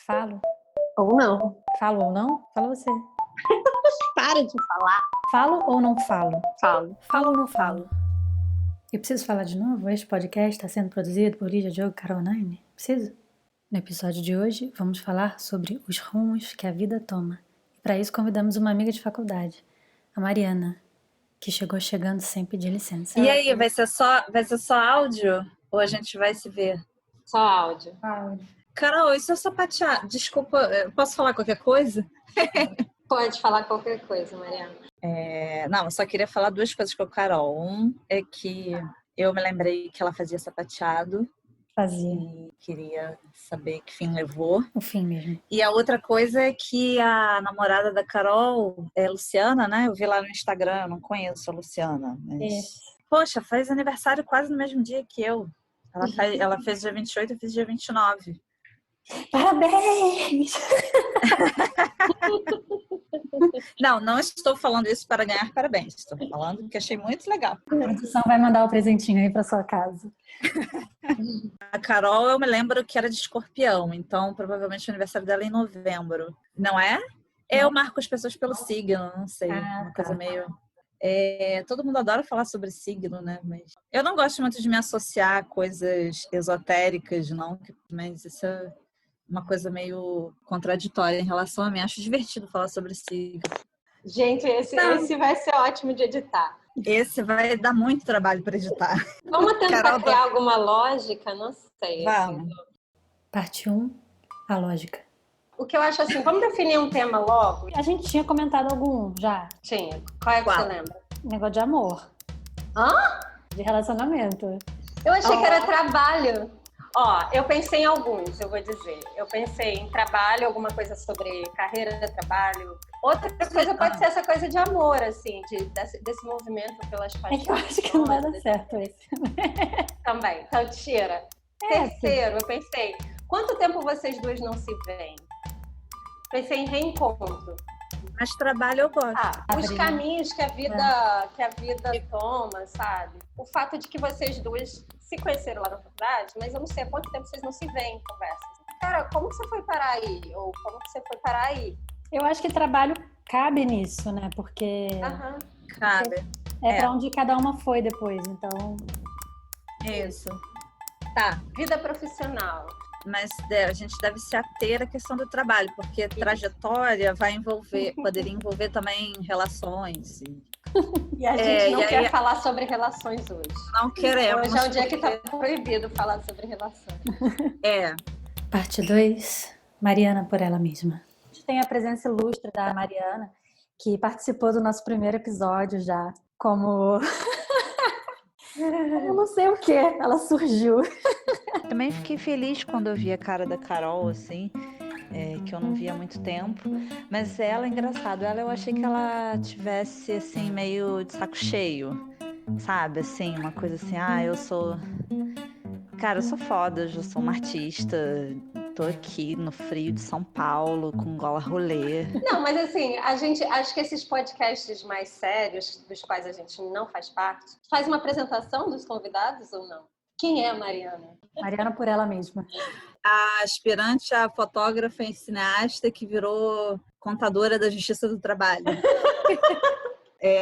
Falo? Ou não. Falo ou não? Fala você. Para de falar. Falo ou não falo? Falo. Falo ou não falo? Eu preciso falar de novo? Este podcast está sendo produzido por Lídia Diogo Carol Nine? Preciso? No episódio de hoje, vamos falar sobre os rumos que a vida toma. E para isso convidamos uma amiga de faculdade, a Mariana, que chegando sem pedir licença. E aí, vai ser só áudio? Ou a gente vai se ver? Só áudio. Carol, isso é sapatear. Desculpa, eu posso falar qualquer coisa? Pode falar qualquer coisa, Mariana. Não, eu só queria falar duas coisas com a Carol. Um é que eu me lembrei que ela fazia sapateado. Fazia. E queria saber que fim levou. O fim mesmo. E a outra coisa é que a namorada da Carol é Luciana, né? Eu vi lá no Instagram, eu não conheço a Luciana. Mas... Poxa, faz aniversário quase no mesmo dia que eu. Ela fez dia 28, eu fiz dia 29. Parabéns! Não estou falando isso para ganhar parabéns. Estou falando que achei muito legal. A produção vai mandar o presentinho aí para sua casa. A Carol, eu me lembro que era de Escorpião, então provavelmente o aniversário dela é em novembro. Não é? Eu marco as pessoas pelo signo, não sei. Uma coisa meio... todo mundo adora falar sobre signo, né? Mas eu não gosto muito de me associar a coisas esotéricas, não. Mas isso é uma coisa meio contraditória em relação a mim. Acho divertido falar sobre signo. Gente, esse vai ser ótimo de editar. Esse vai dar muito trabalho para editar. Vamos tentar criar alguma lógica? Não sei. Vamos. Assim. Parte 1, a lógica. O que eu acho assim, vamos definir um tema logo? A gente tinha comentado algum já. Tinha. Qual é que você lembra? Negócio de amor. Hã? De relacionamento. Eu achei que era trabalho. Eu pensei em alguns, eu vou dizer. Eu pensei em trabalho, alguma coisa sobre carreira, trabalho. Outra coisa pode ser essa coisa de amor, assim, desse movimento pelas paixões. Eu acho que não vai dar certo esse. Também. Então, tira. Terceiro, eu pensei, quanto tempo vocês duas não se veem? Pensei em reencontro. Mas trabalho eu gosto. Os caminhos que a vida toma, sabe? O fato de que vocês duas se conheceram lá na faculdade, mas eu não sei há quanto tempo vocês não se veem em conversas. Cara, como que você foi parar aí? Ou como que você foi parar aí? Eu acho que trabalho cabe nisso, né? Porque cabe. Pra onde cada uma foi depois, então... Isso. Tá. Vida profissional. Mas a gente deve se ater à questão do trabalho, porque trajetória poderia envolver também relações. E a gente não quer falar sobre relações hoje. Não queremos. Hoje é o dia que está proibido falar sobre relações. Parte 2, Mariana por ela mesma. A gente tem a presença ilustre da Mariana, que participou do nosso primeiro episódio já, como... Eu não sei o que, ela surgiu. Também fiquei feliz quando eu vi a cara da Carol, assim, que eu não via há muito tempo. Mas ela, engraçado, eu achei que ela tivesse, assim, meio de saco cheio, sabe? Assim, uma coisa assim, eu sou... Cara, eu sou foda, eu já sou uma artista, tô aqui no frio de São Paulo, com gola rolê. Não, mas assim, acho que esses podcasts mais sérios, dos quais a gente não faz parte, faz uma apresentação dos convidados ou não? Quem é a Mariana? Mariana por ela mesma. A aspirante a fotógrafa e cineasta que virou contadora da Justiça do Trabalho.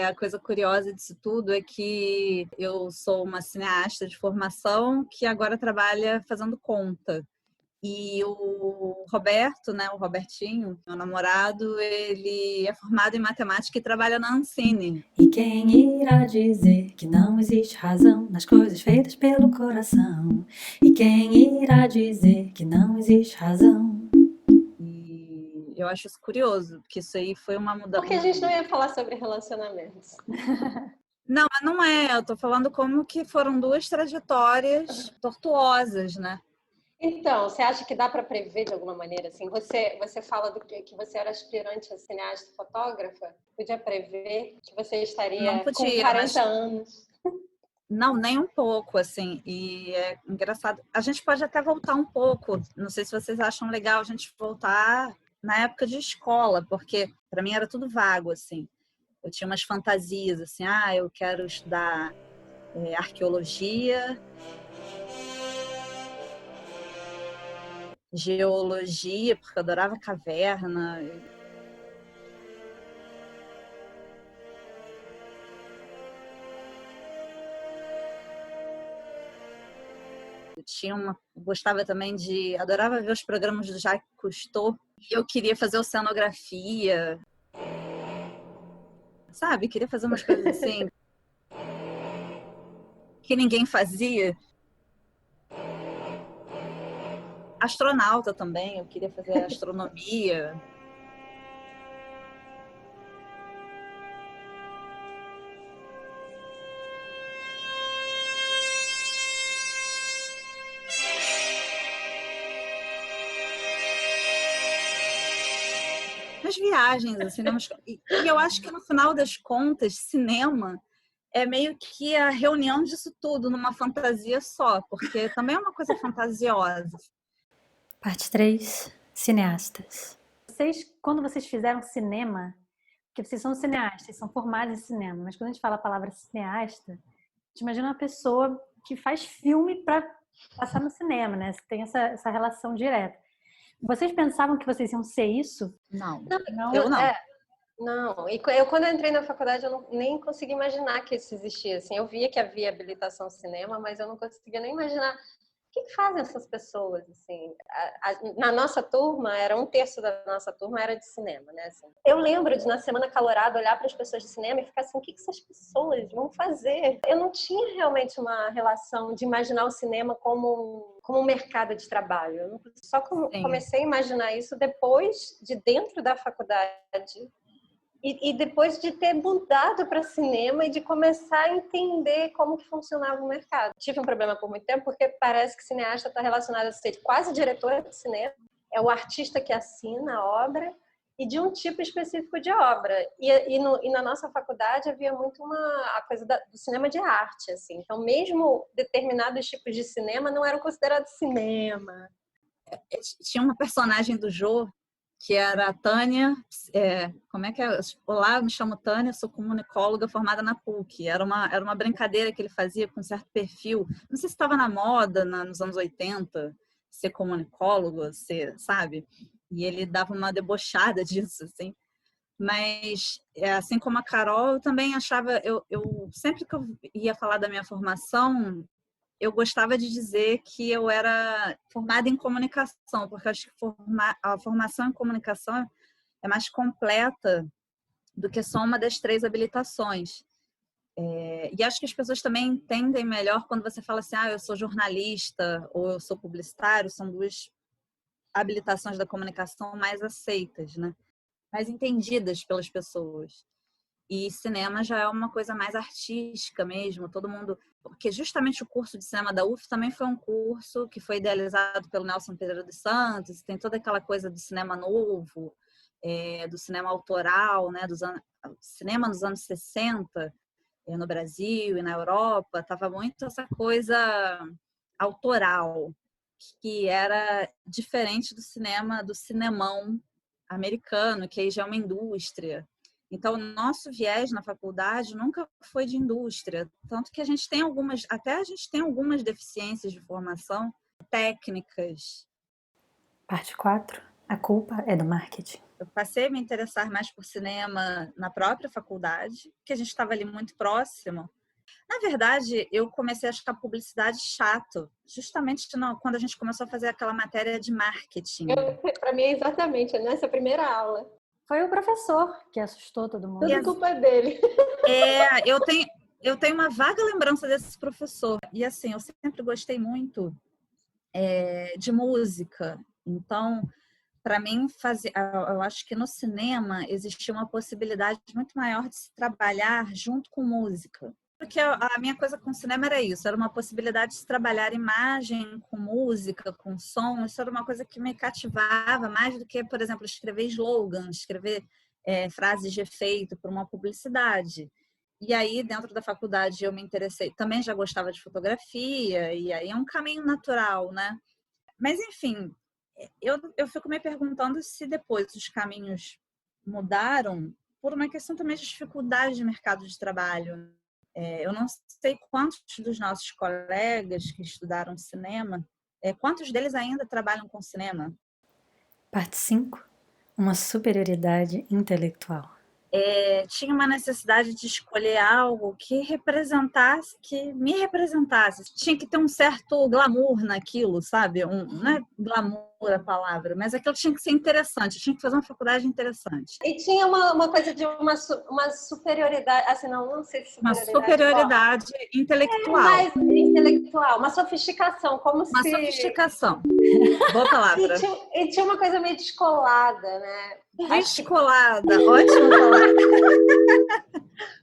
A coisa curiosa disso tudo é que eu sou uma cineasta de formação que agora trabalha fazendo conta. E o Roberto, né, o Robertinho, meu namorado, ele é formado em matemática e trabalha na Ancine. E quem irá dizer que não existe razão nas coisas feitas pelo coração? E quem irá dizer que não existe razão? E eu acho isso curioso, porque isso aí foi uma mudança. Porque a gente não ia falar sobre relacionamentos. Não, mas não é. Eu tô falando como que foram duas trajetórias tortuosas, né? Então, você acha que dá para prever de alguma maneira? Assim, você fala que você era aspirante a cineasta e fotógrafa? Podia prever que você estaria com 40 anos? Não, nem um pouco, assim. E é engraçado. A gente pode até voltar um pouco. Não sei se vocês acham legal a gente voltar na época de escola, porque para mim era tudo vago, assim. Eu tinha umas fantasias, assim, eu quero estudar arqueologia. geologia, porque eu adorava caverna. Gostava também adorava ver os programas do Jacques Cousteau, e eu queria fazer oceanografia, sabe? Queria fazer umas coisas assim que ninguém fazia. Astronauta também, eu queria fazer astronomia. Nas viagens, assim, e eu acho que no final das contas, cinema é meio que a reunião disso tudo numa fantasia só, porque também é uma coisa fantasiosa. Parte 3, cineastas. Quando vocês fizeram cinema, porque vocês são cineastas, são formados em cinema, mas quando a gente fala a palavra cineasta, a gente imagina uma pessoa que faz filme para passar no cinema, né? Tem essa relação direta. Vocês pensavam que vocês iam ser isso? Não, Não, eu não. Não, e eu quando eu entrei na faculdade eu nem consegui imaginar que isso existia, assim, eu via que havia habilitação cinema, mas eu não conseguia nem imaginar o que fazem essas pessoas, assim. Na nossa turma, era 1/3 da nossa turma era de cinema, né, assim. Eu lembro de, na semana calorada, olhar para as pessoas de cinema e ficar assim, o que essas pessoas vão fazer? Eu não tinha realmente uma relação de imaginar o cinema como um mercado de trabalho. Eu só comecei a imaginar isso depois de dentro da faculdade e depois de ter mudado para cinema e de começar a entender como que funcionava o mercado. Tive um problema por muito tempo, porque parece que cineasta está relacionado a ser quase diretora de cinema, é o artista que assina a obra e de um tipo específico de obra. E na nossa faculdade havia muito a coisa do cinema de arte, assim. Então, mesmo determinados tipos de cinema não eram considerados cinema. Tinha uma personagem do Jô, que era a Tânia, como é que é? Olá, me chamo Tânia, sou comunicóloga formada na PUC. Era uma brincadeira que ele fazia com um certo perfil. Não sei se estava na moda nos anos 80, ser comunicólogo, sabe? E ele dava uma debochada disso, assim. Mas, assim como a Carol, eu também achava... Eu sempre que eu ia falar da minha formação, eu gostava de dizer que eu era formada em comunicação, porque acho que a formação em comunicação é mais completa do que só uma das 3 habilitações. E acho que as pessoas também entendem melhor quando você fala assim, eu sou jornalista ou eu sou publicitário, são 2 habilitações da comunicação mais aceitas, né? Mais entendidas pelas pessoas. E cinema já é uma coisa mais artística mesmo, todo mundo... Porque justamente o curso de cinema da UF também foi um curso que foi idealizado pelo Nelson Pereira dos Santos, tem toda aquela coisa do cinema novo, do cinema autoral, né, cinema dos anos 60, no Brasil e na Europa, estava muito essa coisa autoral, que era diferente do cinemão americano, que aí já é uma indústria. Então, o nosso viés na faculdade nunca foi de indústria, tanto que a gente tem algumas deficiências de formação técnicas. Parte 4, a culpa é do marketing. Eu passei a me interessar mais por cinema na própria faculdade, que a gente estava ali muito próximo. Na verdade, eu comecei a achar publicidade chato, justamente quando a gente começou a fazer aquela matéria de marketing. Para mim, exatamente, nessa primeira aula. Foi o professor que assustou todo mundo. Tudo culpa dele. Eu tenho uma vaga lembrança desse professor. E assim, eu sempre gostei muito de música. Então, para mim, eu acho que no cinema existia uma possibilidade muito maior de se trabalhar junto com música. Porque a minha coisa com cinema era isso, era uma possibilidade de se trabalhar imagem com música, com som. Isso era uma coisa que me cativava mais do que, por exemplo, escrever slogan, escrever frases de efeito para uma publicidade. E aí, dentro da faculdade, eu me interessei. Também já gostava de fotografia, e aí é um caminho natural, né? Mas, enfim, eu fico me perguntando se depois os caminhos mudaram por uma questão também de dificuldade de mercado de trabalho. Eu não sei quantos dos nossos colegas que estudaram cinema Quantos deles ainda trabalham com cinema? Parte 5. Uma superioridade intelectual. Tinha uma necessidade de escolher algo que representasse, que me representasse. Tinha que ter um certo glamour naquilo, sabe? Não é glamour a palavra, mas aquilo tinha que ser interessante. Tinha que fazer uma faculdade interessante. E tinha uma coisa de uma superioridade, assim, não sei se Uma superioridade intelectual. Mais intelectual, uma sofisticação, como uma se... sofisticação. Boa palavra. E tinha uma coisa meio descolada, né? Descolada, ótima palavra.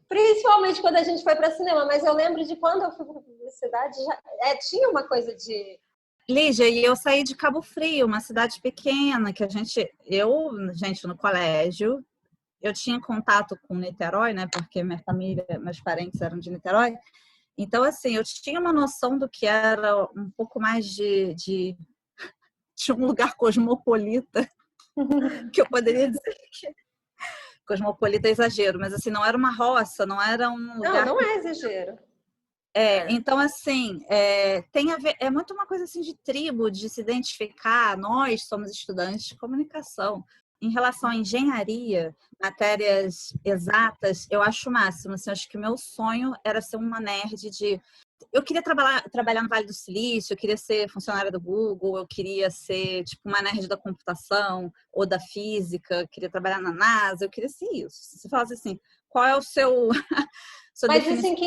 Principalmente quando a gente foi para cinema, mas eu lembro de quando eu fui para publicidade, tinha uma coisa de... Lígia, e eu saí de Cabo Frio, uma cidade pequena, que gente, no colégio, eu tinha contato com Niterói, né? Porque minha família, meus parentes eram de Niterói. Então, assim, eu tinha uma noção do que era um pouco mais de um lugar cosmopolita, que eu poderia dizer que cosmopolita é exagero, mas assim, não era uma roça, não era um lugar... Não é exagero. Então, assim, tem a ver, é muito uma coisa assim de tribo, de se identificar. Nós somos estudantes de comunicação. Em relação à engenharia, matérias exatas, eu acho o máximo. Assim, eu acho que o meu sonho era ser uma nerd de... Eu queria trabalhar no Vale do Silício, eu queria ser funcionária do Google, eu queria ser tipo uma nerd da computação ou da física, eu queria trabalhar na NASA, eu queria ser isso. Se você falasse assim, qual é o seu... Mas isso em que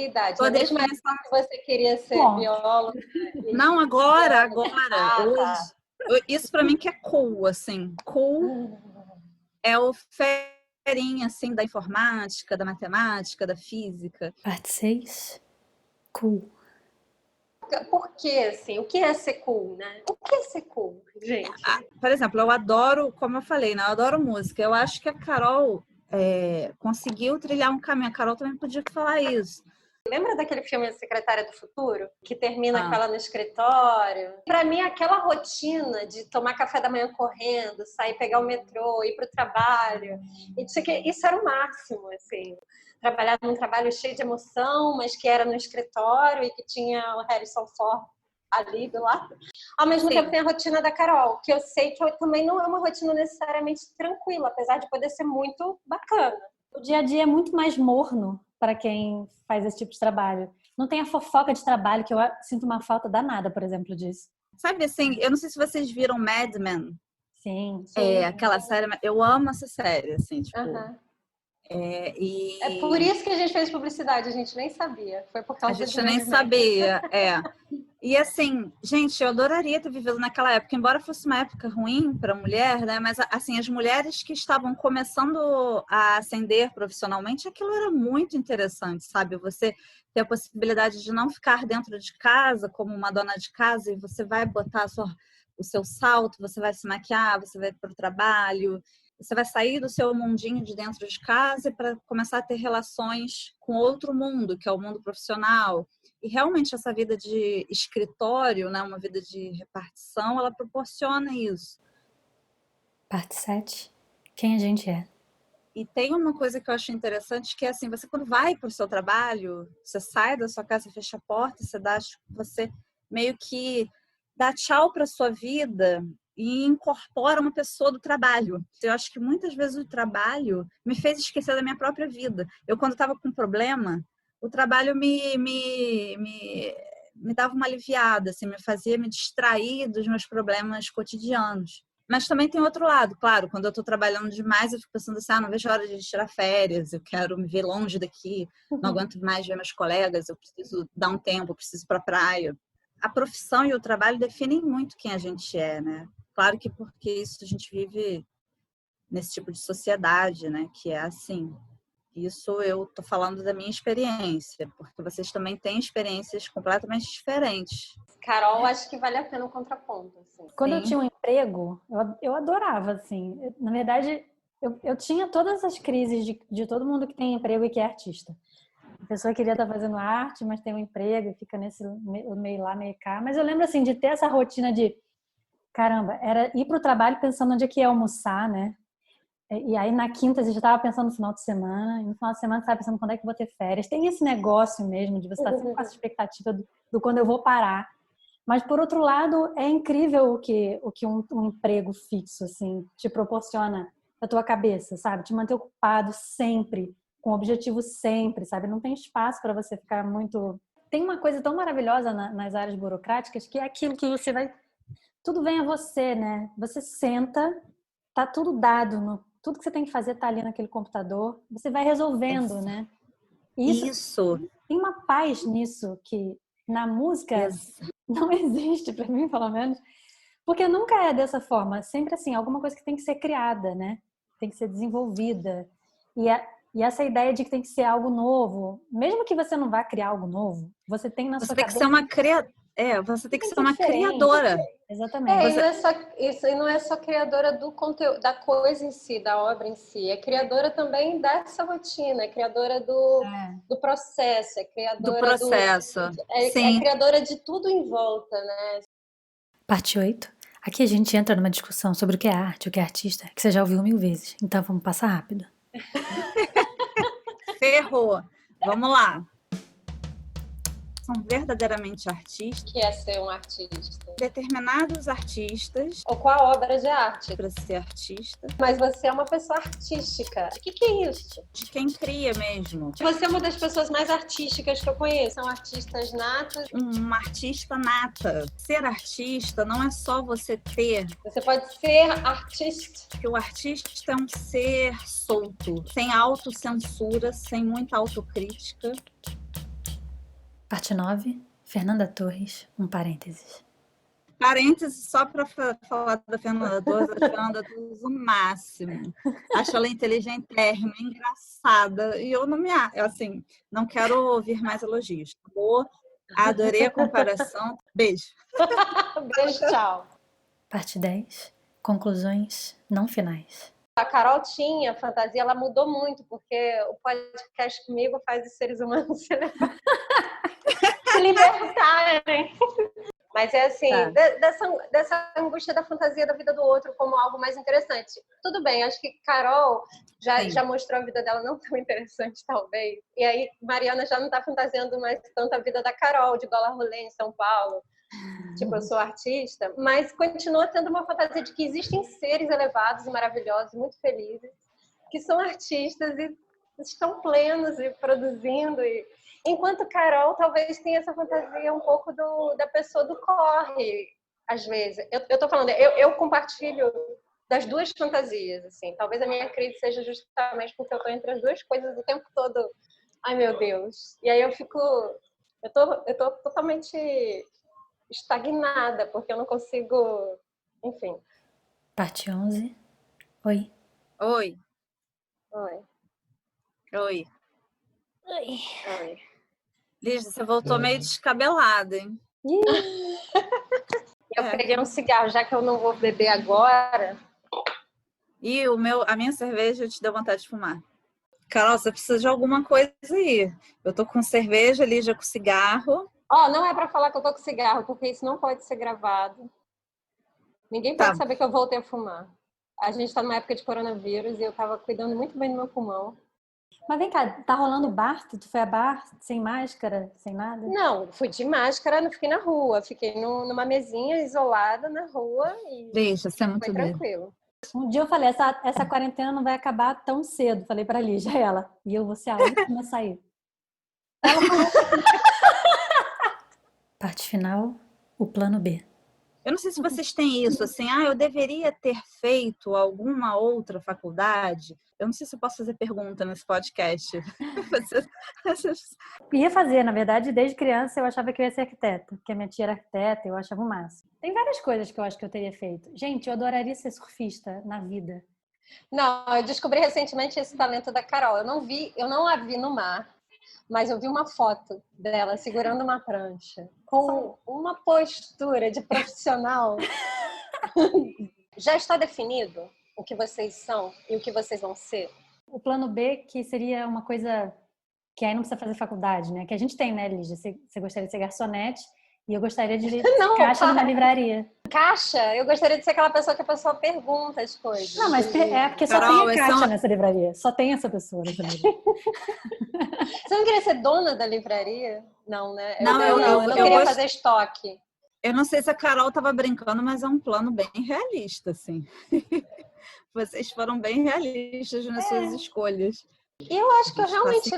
idade? Sua Mesmo definição... que você queria ser bióloga? Não, agora. Hoje. Isso pra mim que é cool, assim. Cool é o ferinha, assim, da informática, da matemática, da física. Parte 6. Cool. Por quê, assim? O que é ser cool, né? O que é ser cool, gente? Por exemplo, eu adoro, como eu falei, né? Eu adoro música. Eu acho que a Carol conseguiu trilhar um caminho. A Carol também podia falar isso. Lembra daquele filme Secretária do Futuro? Que termina com ela no escritório? Pra mim, aquela rotina de tomar café da manhã correndo, sair, pegar o metrô, ir pro trabalho, isso era o máximo, assim. Trabalhar num trabalho cheio de emoção, mas que era no escritório e que tinha o Harrison Ford ali do lado. Ao mesmo tempo tem a rotina da Carol, que eu sei que também não é uma rotina necessariamente tranquila, apesar de poder ser muito bacana. O dia a dia é muito mais morno para quem faz esse tipo de trabalho. Não tem a fofoca de trabalho, que eu sinto uma falta danada, por exemplo, disso. Sabe assim, eu não sei se vocês viram Mad Men. Sim. Aquela série, eu amo essa série, assim, tipo... É por isso que a gente fez publicidade, a gente nem sabia. Foi por causa A gente nem sabia, E assim, gente, eu adoraria ter vivido naquela época, embora fosse uma época ruim para a mulher, né? Mas assim, as mulheres que estavam começando a ascender profissionalmente, aquilo era muito interessante, sabe? Você ter a possibilidade de não ficar dentro de casa como uma dona de casa e você vai botar o seu salto, você vai se maquiar, você vai para o trabalho. Você vai sair do seu mundinho de dentro de casa para começar a ter relações com outro mundo, que é o mundo profissional. E realmente essa vida de escritório, né, uma vida de repartição, ela proporciona isso. Parte 7. Quem a gente é. E tem uma coisa que eu acho interessante, que é assim, você quando vai para o seu trabalho, você sai da sua casa, fecha a porta, você meio que dá tchau para a sua vida e incorpora uma pessoa do trabalho. Eu acho que muitas vezes o trabalho me fez esquecer da minha própria vida. Eu, quando estava com problema, o trabalho me dava uma aliviada, assim, me fazia me distrair dos meus problemas cotidianos. Mas também tem outro lado, claro, quando eu estou trabalhando demais, eu fico pensando assim, não vejo a hora de tirar férias, eu quero me ver longe daqui, não aguento mais ver meus colegas, eu preciso dar um tempo, eu preciso ir para a praia. A profissão e o trabalho definem muito quem a gente é, né? Claro que porque isso a gente vive nesse tipo de sociedade, né? Que é assim. Isso eu tô falando da minha experiência, porque vocês também têm experiências completamente diferentes. Carol, acho que vale a pena um contraponto. Assim. Quando eu tinha um emprego, eu adorava, assim. Na verdade, eu tinha todas as crises de todo mundo que tem emprego e que é artista. A pessoa queria estar fazendo arte, mas tem um emprego e fica nesse meio lá, meio cá. Mas eu lembro, assim, de ter essa rotina de... Caramba, era ir para o trabalho pensando onde é que ia almoçar, né? E aí na quinta você já estava pensando no final de semana, e no final de semana você estava pensando quando é que eu vou ter férias. Tem esse negócio mesmo de você estar sempre com essa expectativa do quando eu vou parar. Mas, por outro lado, é incrível o que um emprego fixo, assim, te proporciona na tua cabeça, sabe? Te manter ocupado sempre, com objetivo sempre, sabe? Não tem espaço para você ficar muito... Tem uma coisa tão maravilhosa nas áreas burocráticas que é aquilo que você vai... Tudo vem a você, né? Você senta, tá tudo dado, tudo que você tem que fazer tá ali naquele computador, você vai resolvendo, né? Isso. Tem uma paz nisso que na música não existe, para mim, pelo menos, porque nunca é dessa forma. Sempre assim, alguma coisa que tem que ser criada, né? Tem que ser desenvolvida. E essa ideia de que tem que ser algo novo, mesmo que você não vá criar algo novo, você tem na sua cabeça... Você tem que ser uma criadora. Exatamente. E não é só criadora do conteúdo, da coisa em si, da obra em si. É criadora também dessa rotina, é criadora do processo, é criadora do processo. É criadora de tudo em volta, né? Parte 8. Aqui a gente entra numa discussão sobre o que é arte, o que é artista, que você já ouviu 1000 vezes. Então vamos passar rápido. Ferrou. Vamos lá. São verdadeiramente artistas. O que é ser um artista? Determinados artistas. Ou qual obra de arte? Para ser artista. Mas você é uma pessoa artística. O que é isso? De quem cria mesmo. Você é uma das pessoas mais artísticas que eu conheço. São artistas natos. Uma artista nata. Ser artista não é só você ter. Você pode ser artista. Porque o artista é um ser solto, sem autocensura, sem muita autocrítica. Parte 9, Fernanda Torres, um parênteses. Parênteses só para falar da Fernanda Torres, a Fernanda Torres o máximo. Acho ela inteligentérrima, engraçada, e eu não quero ouvir mais elogios. Adorei a comparação. Beijo. Beijo, tchau. Parte 10, conclusões não finais. A Carol tinha fantasia, ela mudou muito, porque o podcast comigo faz os seres humanos se libertarem. Mas é assim, dessa angústia da fantasia da vida do outro como algo mais interessante. Tudo bem, acho que Carol já mostrou a vida dela não tão interessante, talvez. E aí, Mariana já não está fantasiando mais tanto a vida da Carol, de dólar rolê em São Paulo. Tipo, eu sou artista, mas continua tendo uma fantasia de que existem seres elevados e maravilhosos, muito felizes, que são artistas e estão plenos e produzindo. Enquanto Carol talvez tenha essa fantasia um pouco da pessoa do corre, às vezes. Eu tô falando, eu compartilho das duas fantasias, assim. Talvez a minha crise seja justamente porque eu tô entre as duas coisas o tempo todo. Ai, meu Deus. E aí eu tô totalmente estagnada, porque eu não consigo... Enfim. Parte 11. Oi. Oi. Oi. Oi. Oi. Oi. Ligia, você voltou meio descabelada, hein? Eu peguei um cigarro, já que eu não vou beber agora. E a minha cerveja te deu vontade de fumar. Carol, você precisa de alguma coisa aí. Eu tô com cerveja, Lígia com cigarro. Não é pra falar que eu tô com cigarro, porque isso não pode ser gravado. Ninguém pode saber que eu voltei a fumar. A gente tá numa época de coronavírus e eu tava cuidando muito bem do meu pulmão. Mas vem cá, tá rolando bar? Tu foi a bar sem máscara, sem nada? Não, fui de máscara, não fiquei na rua. Fiquei numa mesinha isolada na rua e Deixa, você é muito foi tranquilo. Um dia eu falei, essa quarentena não vai acabar tão cedo. Falei pra Lígia, ela. E eu vou ser a última a sair. Ela falou... Parte final, o plano B. Eu não sei se vocês têm isso, assim, eu deveria ter feito alguma outra faculdade. Eu não sei se eu posso fazer pergunta nesse podcast. Ia fazer, na verdade, desde criança eu achava que eu ia ser arquiteta, porque a minha tia era arquiteta, eu achava o máximo. Tem várias coisas que eu acho que eu teria feito. Gente, eu adoraria ser surfista na vida. Não, eu descobri recentemente esse talento da Carol. Eu não a vi no mar, mas eu vi uma foto dela segurando uma prancha com uma postura de profissional. Já está definido o que vocês são e o que vocês vão ser? O plano B, que seria uma coisa que aí não precisa fazer faculdade, né? Que a gente tem, né, Lígia? Você gostaria de ser garçonete e eu gostaria de caixa numa livraria. Caixa? Eu gostaria de ser aquela pessoa que a pessoa pergunta as coisas. Não, mas é porque só tem a caixa nessa livraria. Só tem essa pessoa nessa livraria. Você não queria ser dona da livraria? Não, né? Não, eu queria fazer estoque. Eu não sei se a Carol estava brincando, mas é um plano bem realista, assim. Vocês foram bem realistas nas suas escolhas. E eu acho que eu realmente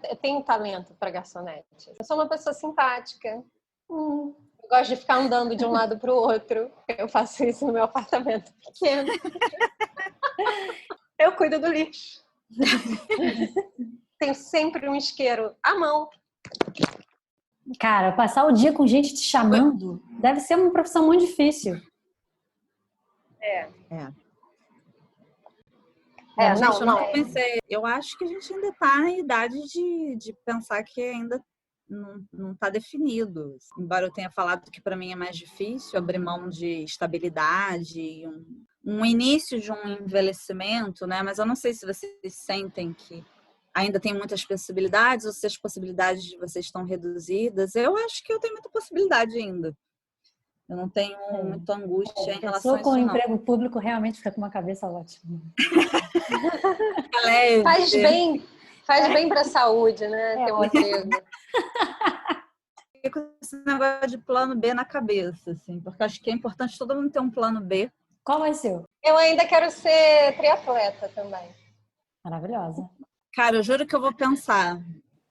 eu tenho talento para garçonete. Eu sou uma pessoa simpática. Eu gosto de ficar andando de um lado para o outro. Eu faço isso no meu apartamento pequeno. Eu cuido do lixo. Tenho sempre um isqueiro à mão. Cara, passar o dia com gente te chamando deve ser uma profissão muito difícil. Eu pensei, eu acho que a gente ainda está na idade de pensar que ainda não está definido. Embora eu tenha falado que para mim é mais difícil abrir mão de estabilidade, um início de um envelhecimento, né? Mas eu não sei se vocês sentem que ainda tem muitas possibilidades ou se as possibilidades de vocês estão reduzidas. Eu acho que eu tenho muita possibilidade ainda. Eu não tenho muita angústia em relação a isso, com o não. emprego público realmente fica com uma cabeça ótima. Faz bem para a saúde, né? Ter um emprego. Fico com esse negócio de plano B na cabeça, assim, porque acho que é importante todo mundo ter um plano B. Qual é o seu? Eu ainda quero ser triatleta também. Maravilhosa. Cara, eu juro que eu vou pensar.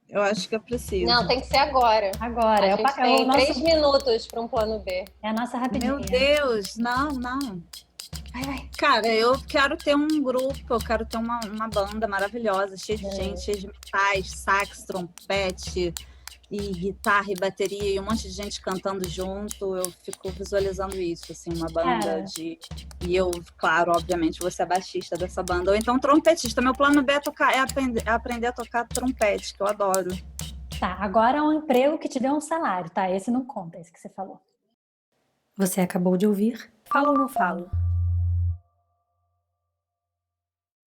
Eu acho que eu preciso. Não, tem que ser agora. Agora. A gente tem 3 minutos para um plano B. É a nossa rapidinha. Meu Deus, não. Vai. Cara, eu quero ter um grupo, eu quero ter uma banda maravilhosa, cheia de gente, cheia de metais, sax, trompete, e guitarra e bateria, e um monte de gente cantando junto. Eu fico visualizando isso, assim, uma banda de... E eu, claro, obviamente, vou ser a baixista dessa banda. Ou então trompetista. Meu plano B é aprender a tocar trompete, que eu adoro. Tá, agora é um emprego que te deu um salário, tá? Esse não conta, esse que você falou. Você acabou de ouvir Falo ou Não Falo?